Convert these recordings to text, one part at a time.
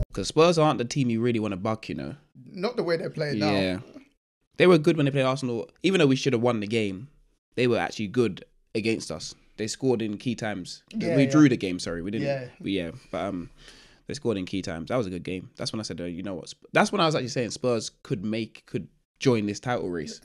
Because Spurs aren't the team you really want to buck, you know. Not the way they're playing now. Yeah. They were good when they played Arsenal. Even though we should have won the game, they were actually good against us. They scored in key times. We drew the game, sorry. We didn't. Yeah. But they scored in key times. That was a good game. That's when I said, you know what? That's when I was actually saying Spurs could join this title race.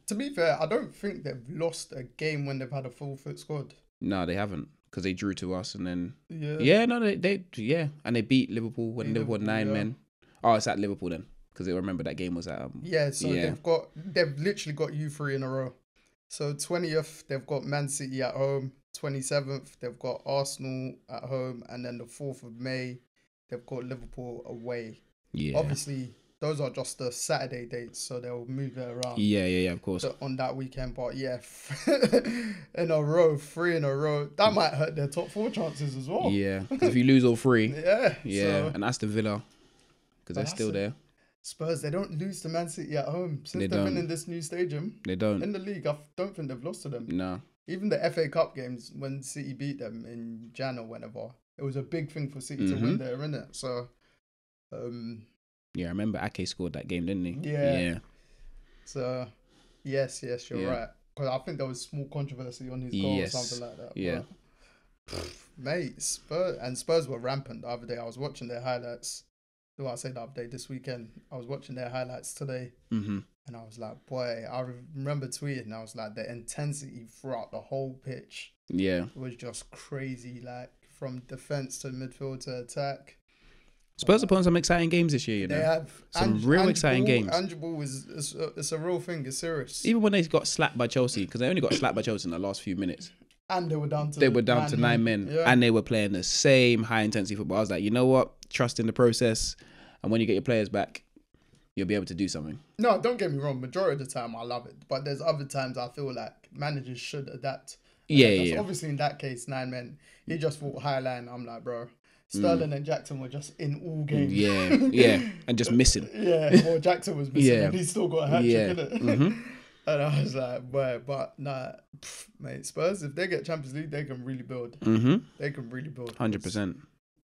To be fair, I don't think they've lost a game when they've had a full foot squad. No, they haven't. Because they drew to us and then... Yeah. And they beat Liverpool when Liverpool had 9 men. Oh, it's at Liverpool then. Because they remember that game was at... they've literally got you 3 in a row. So 20th, they've got Man City at home. 27th, they've got Arsenal at home. And then the 4th of May, they've got Liverpool away. Yeah. Obviously, those are just the Saturday dates, so they'll move it around. Yeah, of course. On that weekend, but yeah, in a row, 3 in a row, that might hurt their top 4 chances as well. Yeah, because if you lose all 3, so, and Aston Villa, because they're still there. Spurs, they don't lose to Man City at home since they've been in this new stadium. They don't. In the league, I don't think they've lost to them. No. Even the FA Cup games when City beat them in Jan or whenever, it was a big thing for City to win there, innit? So, yeah, I remember Ake scored that game, didn't he? Yeah. So, yes, you're right. Because I think there was small controversy on his goal or something like that. Yeah. But, mate, Spurs were rampant the other day. I was watching their highlights. I say the other day, this weekend. I was watching their highlights today. Mm-hmm. And I was like, boy, I remember tweeting. I was like, the intensity throughout the whole pitch was just crazy. Like, from defence to midfield to attack. Spurs are playing some exciting games this year, you know. They have some real exciting games. Ball it's a real thing. It's serious. Even when they got slapped by Chelsea, because they only got slapped by Chelsea in the last few minutes. And they were down to 9 men. Yeah. And they were playing the same high-intensity football. I was like, you know what? Trust in the process. And when you get your players back, you'll be able to do something. No, don't get me wrong. Majority of the time, I love it. But there's other times I feel like managers should adapt. Yeah. Obviously, in that case, 9 men. He just fought high line. I'm like, bro. Sterling and Jackson were just in all games. Yeah. And just missing. Well, Jackson was missing and he still got a hat-trick, innit? Mm-hmm. And I was like, boy, but nah, mate, Spurs, if they get Champions League, they can really build. Mm-hmm. They can really build. 100%.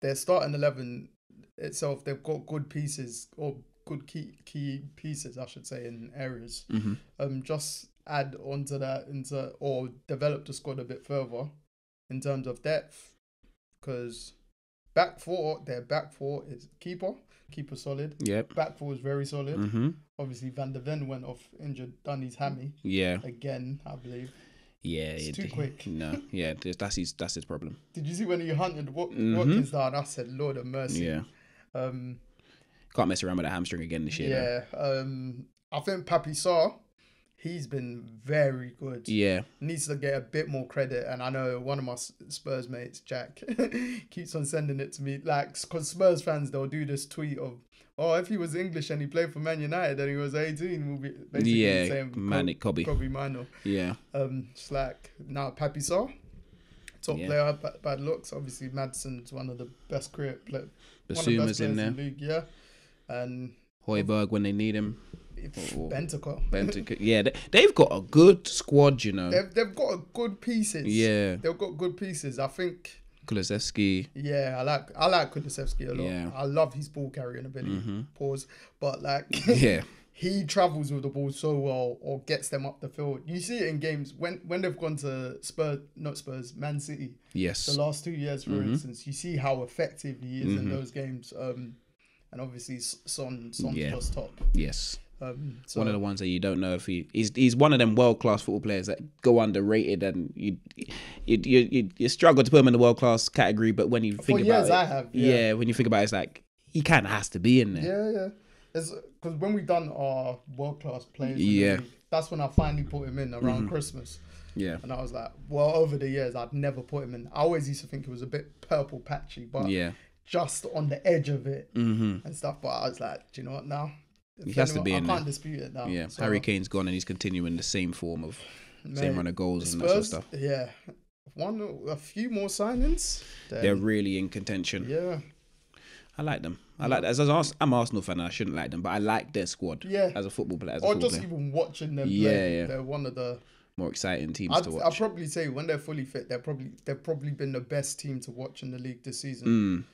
Their starting 11 itself, they've got good pieces, or good key pieces, I should say, in areas. Mm-hmm. Just add onto that or develop the squad a bit further in terms of depth, because their back four is keeper solid. Yep. Back four is very solid. Mm-hmm. Obviously, Van der Ven went off injured, done his hammy. Yeah. Again, I believe. Yeah. It's too quick. No. Yeah, that's his problem. Did you see when he hunted Watkins down? I said, Lord of mercy. Yeah. Can't mess around with a hamstring again this year. Yeah. I think Papi Sarr, he's been very good. Yeah. Needs to get a bit more credit. And I know one of my Spurs mates, Jack, keeps on sending it to me. Like, because Spurs fans, they'll do this tweet of, if he was English and he played for Man United and he was 18, we'll be basically saying Kobe Mino. Yeah. It's like, now Papi Sarr, top player, bad looks. Obviously, Madson's one of the best career players. Basuma's in there. League, yeah. And Højbjerg when they need him. Bentancur. Yeah, they've got a good squad, you know. They've got good pieces. Yeah. They've got good pieces. I think Kulusevski. Yeah, I like Kulusevski a lot. Yeah. I love his ball carrying ability. Mm-hmm. Pause. But like he travels with the ball so well or gets them up the field. You see it in games when they've gone to Man City. Yes. The last 2 years, for instance, you see how effective he is in those games. And obviously Son's just top. Yes. So one of the ones that you don't know if he's one of them world class football players that go underrated, and you struggle to put him in the world class category. But when you think about it, when you think about it, it's like he kind of has to be in there. Yeah. Because when we done our world class players, that's when I finally put him in around Christmas. Yeah. And I was like, well, over the years I'd never put him in. I always used to think it was a bit purple patchy, but just on the edge of it and stuff. But I was like, do you know what now? He has to be in there. I can't dispute it now. Yeah, so, Harry Kane's gone and he's continuing the same form of same run of goals and that sort of stuff. Yeah, a few more signings. They're really in contention. Yeah, I like them. I'm an Arsenal fan. And I shouldn't like them, but I like their squad. Yeah, as a football player. Even watching them play. They're one of the more exciting teams to watch. I'd probably say when they're fully fit, they've probably been the best team to watch in the league this season.